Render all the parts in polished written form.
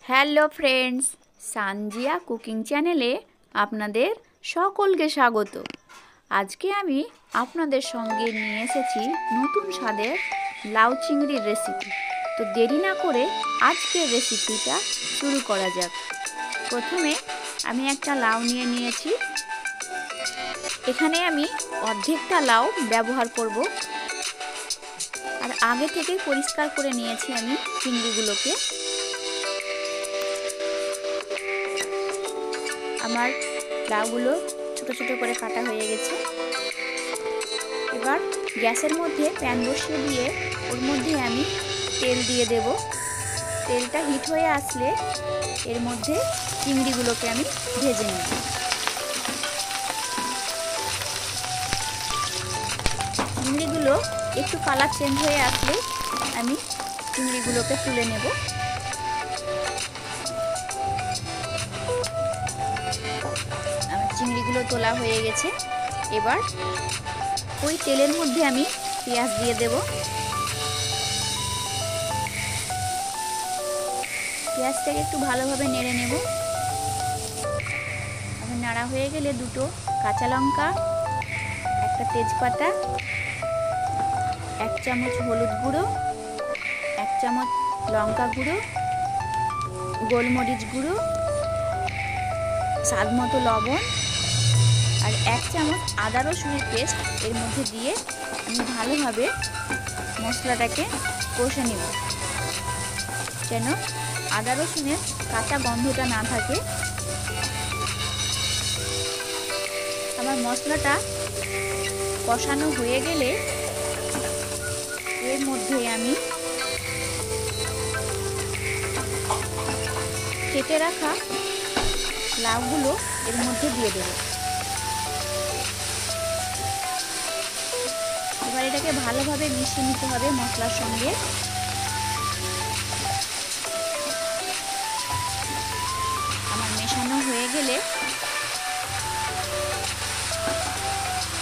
Hello friends, Sanjia cooking চ্যানেলে আপনাদের সকলকে স্বাগত। আজকে আমি আপনাদের সঙ্গে নিয়ে এসেছি নতুন স্বাদের লাউ চিংড়ির রেসিপি। তো দেরি না করে আজকের রেসিপিটা শুরু করা যাক। প্রথমে আমি একটা লাউ নিয়েছি। এখানে আমি অর্ধেকটা লাউ ব্যবহার করব। আর আগে থেকেই পরিষ্কার করে নিয়েছি আমি চিংড়িগুলোকে। আমার লাউগুলো ছোট ছোট করে কাটা হয়ে গেছে। এবার গ্যাসের মধ্যে প্যান বসিয়ে দিয়ে ওর মধ্যে আমি তেল দিয়ে দেব। তেলটা হিট হয়ে আসলে এর মধ্যে চিংড়িগুলোকে আমি ভেজে নেব। চিংড়িগুলো একটু কালার চেঞ্জ হয়ে আসলে আমি চিংড়িগুলোকে তুলে নেব। চিংড়িগুলো তোলা হয়ে গেছে। এবার ওই তেলের মধ্যে আমি পেঁয়াজ দিয়ে দেব। পেঁয়াজটাকে একটু ভালোভাবে নেড়ে নেব। এখন নাড়া হয়ে গেলে দুটো কাঁচা লঙ্কা, একটা তেজপাতা, 1 চামচ হলুদ গুঁড়ো, 1 চামচ লঙ্কা গুঁড়ো, গোলমরিচ গুঁড়ো, স্বাদ মতো লবণ আর 1 চামচ আদা রসুনের পেস্ট এর মধ্যে দিয়ে আমি ভালোভাবে মশলাটাকে কষে নেব, যেন আদা রসুনের কাঁচা গন্ধটা না থাকে। আমার মশলাটা কষানো হয়ে গেলে এর মধ্যে আমি কেটে রাখা লাউগুলো এর মধ্যে দিয়ে দেব। এবার এটাকে ভালোভাবে মিশিয়ে নিতে হবে মশলার সঙ্গে। আমার মেশানো হয়ে গেলে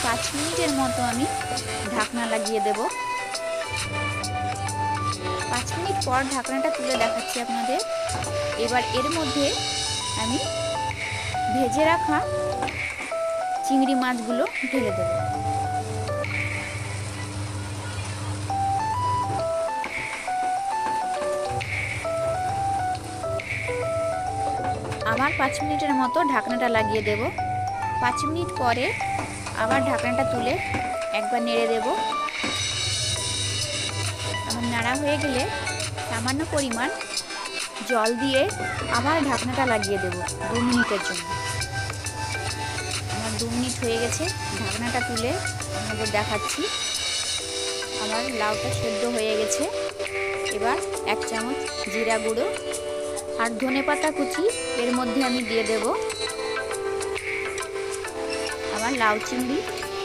5 মিনিটের মতো আমি ঢাকনা লাগিয়ে দেব। 5 মিনিট পর ঢাকনাটা তুলে দেখাচ্ছি আপনাদের। এবার এর মধ্যে আমি ভেজে রাখা চিংড়ি মাছগুলো ঢেলে দেব। আবার 5 মিনিটের মতো ঢাকনাটা লাগিয়ে দেব। 5 মিনিট পরে আবার ঢাকনাটা তুলে একবার নেড়ে দেব। আমার নাড়া হয়ে গেলে সামান্য পরিমাণ জল দিয়ে আবার ঢাকনাটা লাগিয়ে দেব 2 মিনিটের জন্য। আমার 2 মিনিট হয়ে গেছে। ঢাকনাটা তুলে আপনাদের দেখাচ্ছি। আমার লাউটা সেদ্ধ হয়ে গেছে। এবার 1 চামচ জিরা গুঁড়ো আর ধনেপাতা কুচি এর মধ্যে আমি দিয়ে দেব। আমার লাউ চিংড়ি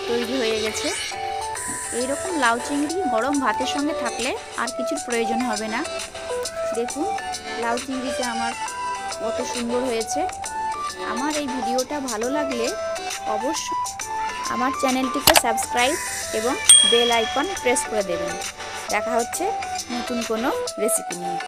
তৈরি হয়ে গেছে। এইরকম লাউ চিংড়ি গরম ভাতের সঙ্গে থাকলে আর কিছুর প্রয়োজন হবে না। দেখুন লাউ চিংড়িটা আমার কত সুন্দর হয়েছে। আমার এই ভিডিওটা ভালো লাগলে অবশ্যই আমার চ্যানেলটিকে সাবস্ক্রাইব এবং বেল আইকন প্রেস করে দেবেন। দেখা হচ্ছে নতুন কোনো রেসিপি নিয়ে।